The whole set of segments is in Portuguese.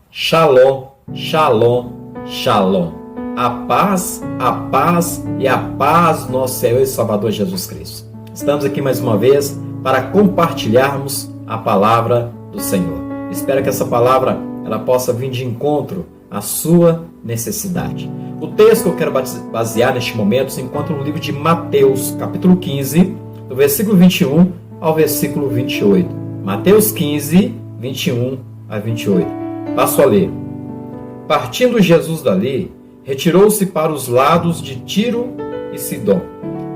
Shalom, shalom, shalom. A paz e a paz do nosso Senhor e Salvador Jesus Cristo. Estamos aqui mais uma vez para compartilharmos a palavra do Senhor. Espero que essa palavra ela possa vir de encontro à sua necessidade. O texto que eu quero basear neste momento se encontra no livro de Mateus, capítulo 15, do versículo 21 ao versículo 28. Mateus 15, 21 a 28. Passo a ler. Partindo Jesus dali, retirou-se para os lados de Tiro e Sidom.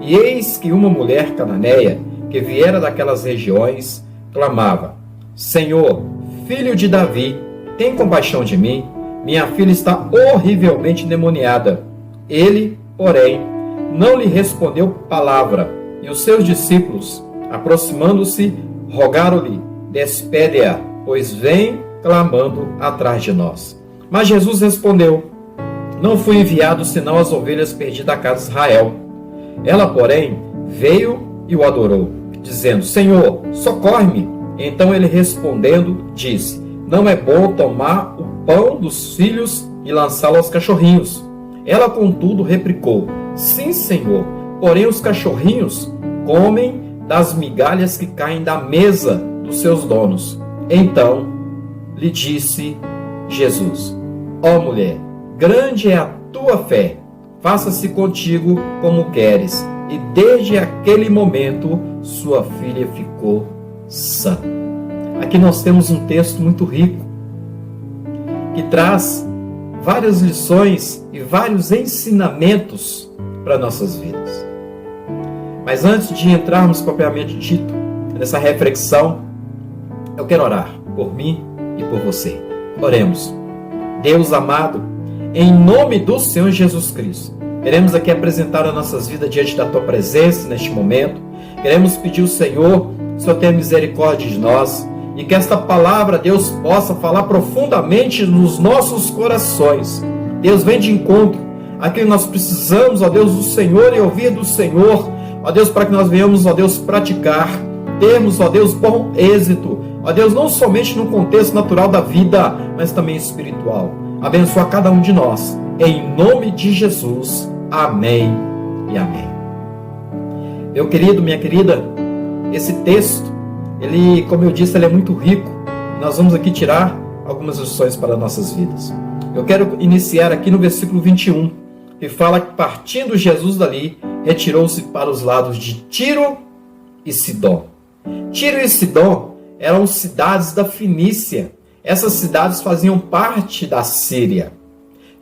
E eis que uma mulher cananeia, que viera daquelas regiões, clamava: Senhor, filho de Davi, tem compaixão de mim, minha filha está horrivelmente endemoniada. Ele, porém, não lhe respondeu palavra, e os seus discípulos, aproximando-se, rogaram-lhe: despede-a, pois vem clamando atrás de nós. Mas Jesus respondeu: não fui enviado senão as ovelhas perdidas da casa de Israel. Ela, porém, veio e o adorou, dizendo: Senhor, socorre-me. Então ele respondendo, disse: não é bom tomar o pão dos filhos e lançá-lo aos cachorrinhos. Ela, contudo, replicou: sim, Senhor, porém os cachorrinhos comem das migalhas que caem da mesa dos seus donos. Então lhe disse Jesus: ó mulher, grande é a tua fé, faça-se contigo como queres. E desde aquele momento sua filha ficou sã. Aqui nós temos um texto muito rico, que traz várias lições e vários ensinamentos para nossas vidas. Mas antes de entrarmos propriamente dito nessa reflexão, eu quero orar por mim e por você. Oremos. Deus amado, em nome do Senhor Jesus Cristo, queremos aqui apresentar as nossas vidas diante da Tua presença neste momento. Queremos pedir ao Senhor, que o Senhor tenha misericórdia de nós e que esta palavra, Deus, possa falar profundamente nos nossos corações. Deus, vem de encontro àquilo que nós precisamos, ó Deus, do Senhor e ouvir do Senhor, ó Deus, para que nós venhamos, ó Deus, praticar, termos, ó Deus, bom êxito, ó Deus, não somente no contexto natural da vida, mas também espiritual. Abençoa cada um de nós, em nome de Jesus. Amém e amém. Meu querido, minha querida, esse texto, ele, como eu disse, ele é muito rico. Nós vamos aqui tirar algumas lições para nossas vidas. Eu quero iniciar aqui no versículo 21, que fala que partindo Jesus dali, retirou-se para os lados de Tiro e Sidom. Tiro e Sidom eram cidades da Fenícia. Essas cidades faziam parte da Síria.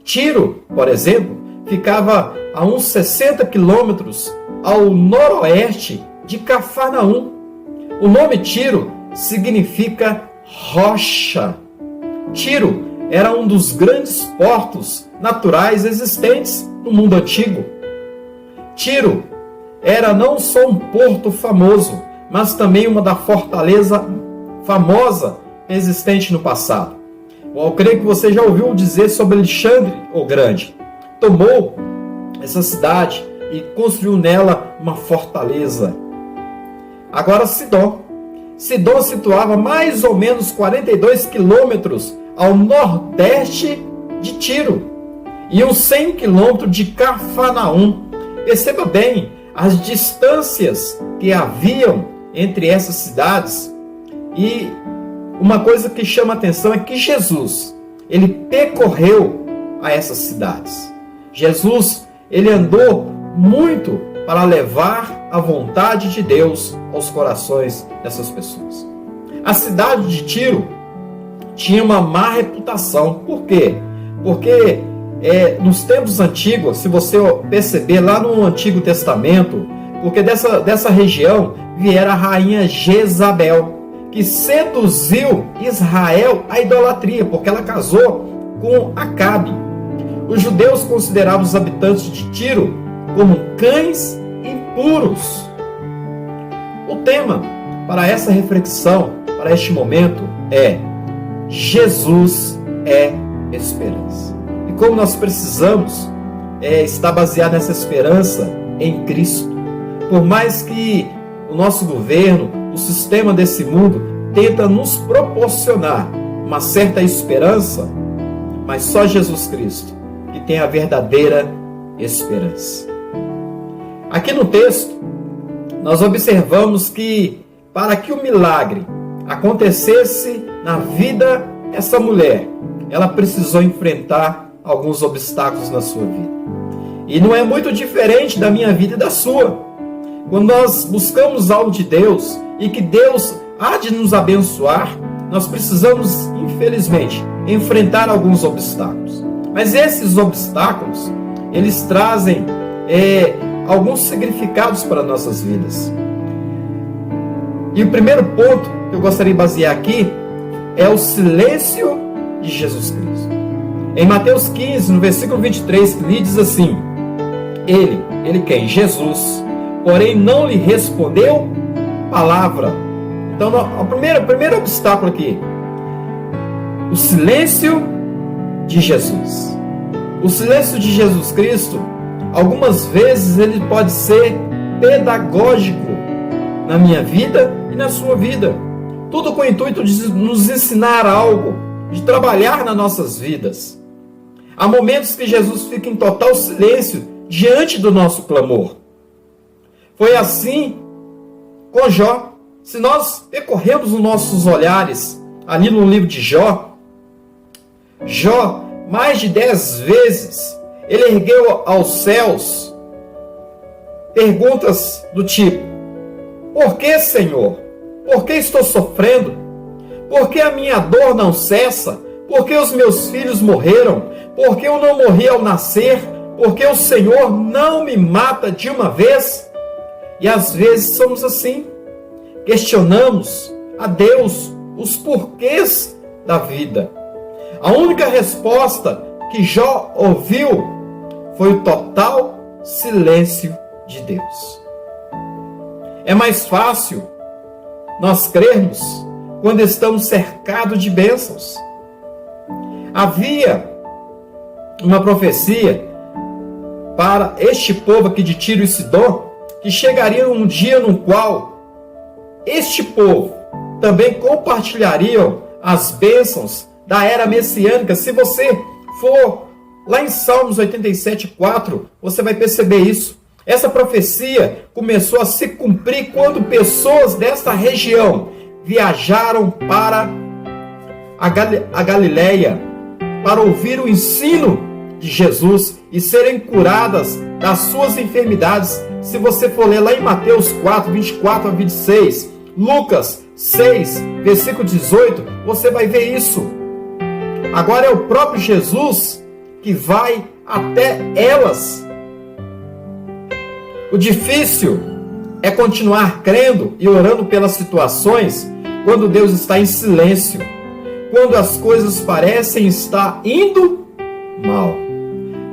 Tiro, por exemplo, ficava a uns 60 quilômetros ao noroeste de Cafarnaum. O nome Tiro significa rocha. Tiro era um dos grandes portos naturais existentes no mundo antigo. Tiro era não só um porto famoso, mas também uma da fortaleza famosa existente no passado. Eu creio que você já ouviu dizer sobre Alexandre o Grande. Tomou essa cidade e construiu nela uma fortaleza. Agora Sidom. Sidom situava mais ou menos 42 quilômetros ao nordeste de Tiro e uns 100 quilômetros de Cafarnaum. Perceba bem as distâncias que haviam entre essas cidades. E uma coisa que chama a atenção é que Jesus, ele percorreu a essas cidades. Jesus, ele andou muito para levar a vontade de Deus aos corações dessas pessoas. A cidade de Tiro tinha uma má reputação. Por quê? Porque nos tempos antigos, se você perceber lá no Antigo Testamento, porque dessa região viera a rainha Jezabel, que seduziu Israel à idolatria, porque ela casou com Acabe. Os judeus consideravam os habitantes de Tiro como cães impuros. O tema para essa reflexão, para este momento, é: Jesus é esperança. E como nós precisamos estar baseado nessa esperança em Cristo. Por mais que o nosso governo, o sistema desse mundo, tenta nos proporcionar uma certa esperança, mas só Jesus Cristo que tem a verdadeira esperança. Aqui no texto, nós observamos que para que o milagre acontecesse na vida dessa mulher, ela precisou enfrentar alguns obstáculos na sua vida. E não é muito diferente da minha vida e da sua. Quando nós buscamos algo de Deus e que Deus há de nos abençoar, nós precisamos, infelizmente, enfrentar alguns obstáculos. Mas esses obstáculos, eles trazem alguns significados para nossas vidas. E o primeiro ponto que eu gostaria de basear aqui é o silêncio de Jesus Cristo. Em Mateus 15, no versículo 23, que lhe diz assim: Ele quem? Jesus, porém não lhe respondeu palavra. Então, o primeiro obstáculo aqui, o silêncio de Jesus. O silêncio de Jesus Cristo, algumas vezes ele pode ser pedagógico na minha vida e na sua vida. Tudo com o intuito de nos ensinar algo, de trabalhar nas nossas vidas. Há momentos que Jesus fica em total silêncio diante do nosso clamor. Foi assim com Jó. Se nós percorrermos os nossos olhares ali no livro de Jó, mais de 10 vezes, ele ergueu aos céus perguntas do tipo: por que, Senhor? Por que estou sofrendo? Por que a minha dor não cessa? Por que os meus filhos morreram? Por que eu não morri ao nascer? Por que o Senhor não me mata de uma vez? E às vezes somos assim. Questionamos a Deus os porquês da vida. A única resposta que Jó ouviu foi o total silêncio de Deus. É mais fácil nós crermos quando estamos cercados de bênçãos. Havia uma profecia para este povo aqui de Tiro e Sidom, que chegaria um dia no qual este povo também compartilhariam as bênçãos da era messiânica. Se você for lá em Salmos 87:4, você vai perceber isso. Essa profecia começou a se cumprir quando pessoas desta região viajaram para a Galileia para ouvir o ensino de Jesus e serem curadas das suas enfermidades. Se você for ler lá em Mateus 4, 24 a 26, Lucas 6, versículo 18, você vai ver isso. Agora é o próprio Jesus que vai até elas. O difícil é continuar crendo e orando pelas situações quando Deus está em silêncio, quando as coisas parecem estar indo mal.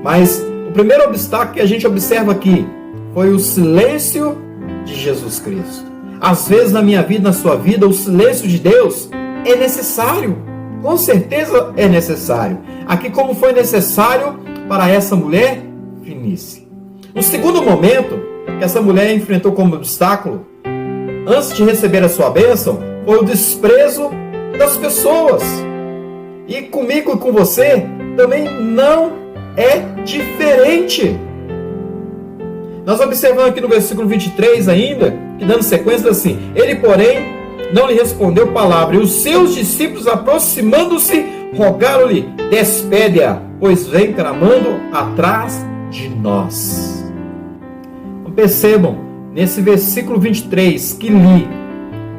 Mas o primeiro obstáculo que a gente observa aqui foi o silêncio de Jesus Cristo. Às vezes na minha vida, na sua vida, o silêncio de Deus é necessário. Com certeza é necessário. Aqui como foi necessário para essa mulher, Finice. No segundo momento que essa mulher enfrentou como obstáculo, antes de receber a sua bênção, foi o desprezo das pessoas. E comigo e com você também não é diferente. Nós observamos aqui no versículo 23 ainda, que dando sequência assim: ele, porém, não lhe respondeu palavra, e os seus discípulos, aproximando-se, rogaram-lhe: despede-a, pois vem clamando atrás de nós. Percebam, nesse versículo 23 que li,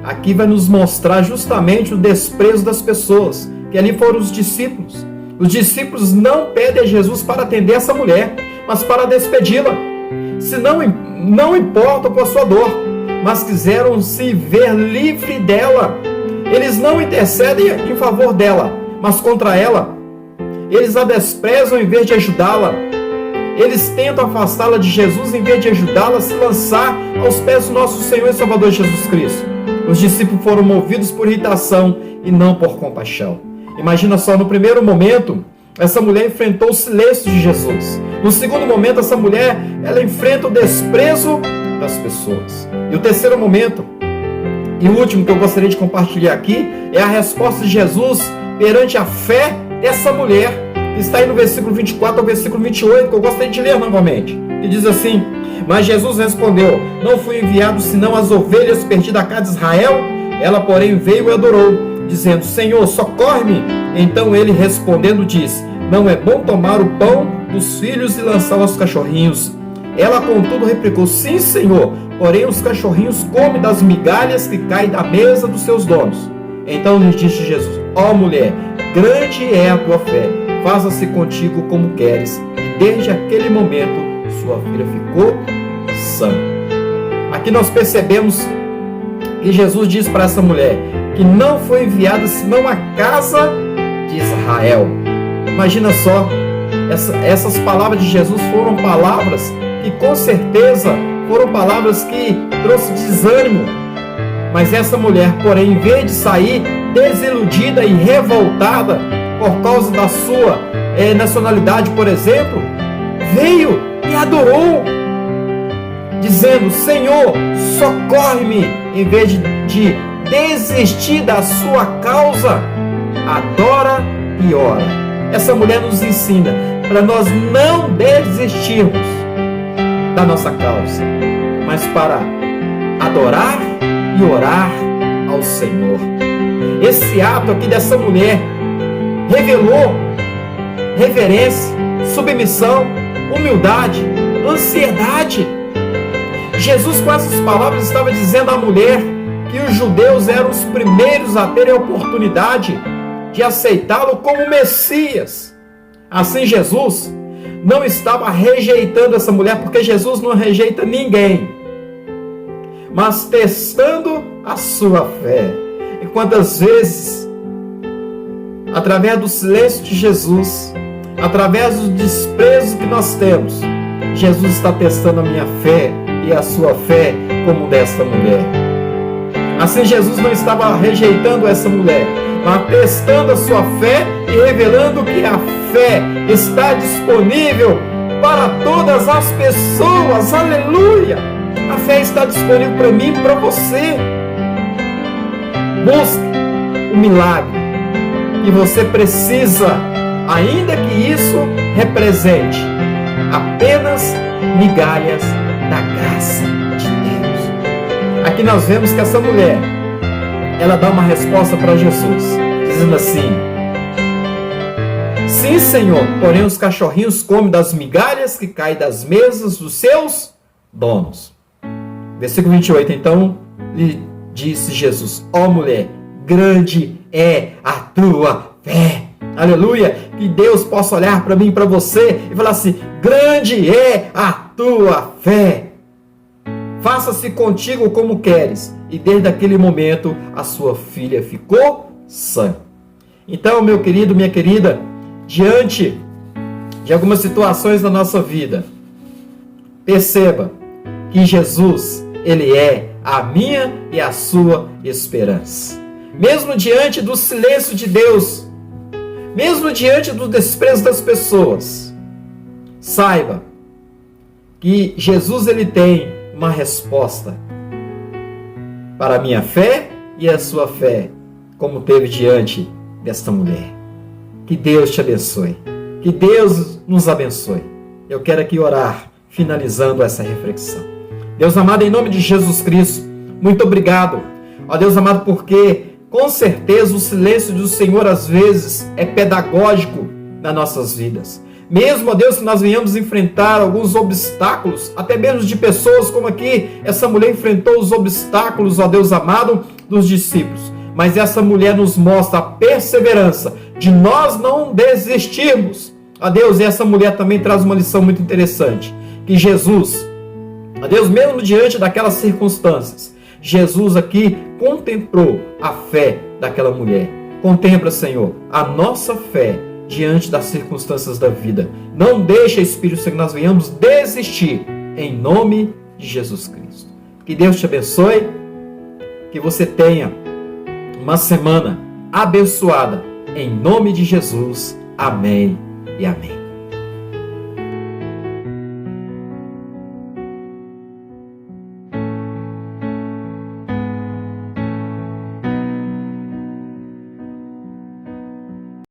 aqui vai nos mostrar justamente o desprezo das pessoas, que ali foram os discípulos. Os discípulos não pedem a Jesus para atender essa mulher, mas para despedi-la. Se não importam com a sua dor, mas quiseram se ver livre dela. Eles não intercedem em favor dela, mas contra ela. Eles a desprezam em vez de ajudá-la. Eles tentam afastá-la de Jesus em vez de ajudá-la a se lançar aos pés do nosso Senhor e Salvador Jesus Cristo. Os discípulos foram movidos por irritação e não por compaixão. Imagina só, no primeiro momento, essa mulher enfrentou o silêncio de Jesus. No segundo momento, essa mulher, ela enfrenta o desprezo das pessoas. E o terceiro momento, e o último que eu gostaria de compartilhar aqui, é a resposta de Jesus perante a fé dessa mulher, que está aí no versículo 24 ao versículo 28, que eu gostaria de ler novamente, que diz assim: mas Jesus respondeu: não fui enviado senão as ovelhas perdidas da casa de Israel. Ela, porém, veio e adorou, dizendo: Senhor, socorre-me. Então ele respondendo disse: não é bom tomar o pão dos filhos e lançá-lo aos cachorrinhos. Ela, contudo, replicou: sim, Senhor, porém os cachorrinhos comem das migalhas que caem da mesa dos seus donos. Então lhe disse Jesus: ó mulher, grande é a tua fé, faça-se contigo como queres. E desde aquele momento sua filha ficou sã. Aqui nós percebemos que Jesus diz para essa mulher que não foi enviada senão a casa de Israel. Imagina só, essas palavras de Jesus foram palavras que com certeza foram palavras que trouxeram desânimo. Mas essa mulher, porém, em vez de sair desiludida e revoltada por causa da sua nacionalidade, por exemplo, veio e adorou, dizendo: Senhor, socorre-me. Em vez de desistir da sua causa, adora e ora. Essa mulher nos ensina para nós não desistirmos da nossa causa, mas para adorar e orar ao Senhor. Esse ato aqui dessa mulher revelou reverência, submissão, humildade, ansiedade. Jesus, com essas palavras, estava dizendo à mulher que os judeus eram os primeiros a terem a oportunidade de aceitá-lo como Messias. Assim, Jesus não estava rejeitando essa mulher, porque Jesus não rejeita ninguém, mas testando a sua fé. E quantas vezes, através do silêncio de Jesus, através do desprezo que nós temos, Jesus está testando a minha fé e a sua fé como desta mulher. Assim, Jesus não estava rejeitando essa mulher, mas testando a sua fé e revelando que a fé está disponível para todas as pessoas. Aleluia! A fé está disponível para mim e para você. Busque o milagre que você precisa, ainda que isso represente apenas migalhas da graça de Deus. Aqui nós vemos que essa mulher, ela dá uma resposta para Jesus, dizendo assim: sim, Senhor, porém os cachorrinhos comem das migalhas que caem das mesas dos seus donos. Versículo 28, então lhe disse Jesus: ó mulher, grande é a tua fé. Aleluia, que Deus possa olhar para mim e para você e falar assim: grande é a tua fé, faça-se contigo como queres. E desde aquele momento a sua filha ficou sã. Então, meu querido, minha querida, diante de algumas situações da nossa vida, perceba que Jesus, Ele é a minha e a sua esperança. Mesmo diante do silêncio de Deus, mesmo diante do desprezo das pessoas, saiba que Jesus, Ele tem uma resposta para a minha fé e a sua fé, como teve diante desta mulher. Que Deus te abençoe. Que Deus nos abençoe. Eu quero aqui orar, finalizando essa reflexão. Deus amado, em nome de Jesus Cristo, muito obrigado. Ó Deus amado, porque com certeza o silêncio do Senhor às vezes é pedagógico nas nossas vidas. Mesmo, ó Deus, que nós venhamos enfrentar alguns obstáculos, até mesmo de pessoas como aqui, essa mulher enfrentou os obstáculos, ó Deus amado, dos discípulos. Mas essa mulher nos mostra a perseverança de nós não desistirmos. Ó Deus, e essa mulher também traz uma lição muito interessante, que Jesus, ó Deus, mesmo diante daquelas circunstâncias, Jesus aqui contemplou a fé daquela mulher. Contempla, Senhor, a nossa fé diante das circunstâncias da vida. Não deixa, Espírito Santo, que nós venhamos desistir, em nome de Jesus Cristo. Que Deus te abençoe, que você tenha uma semana abençoada, em nome de Jesus. Amém e amém.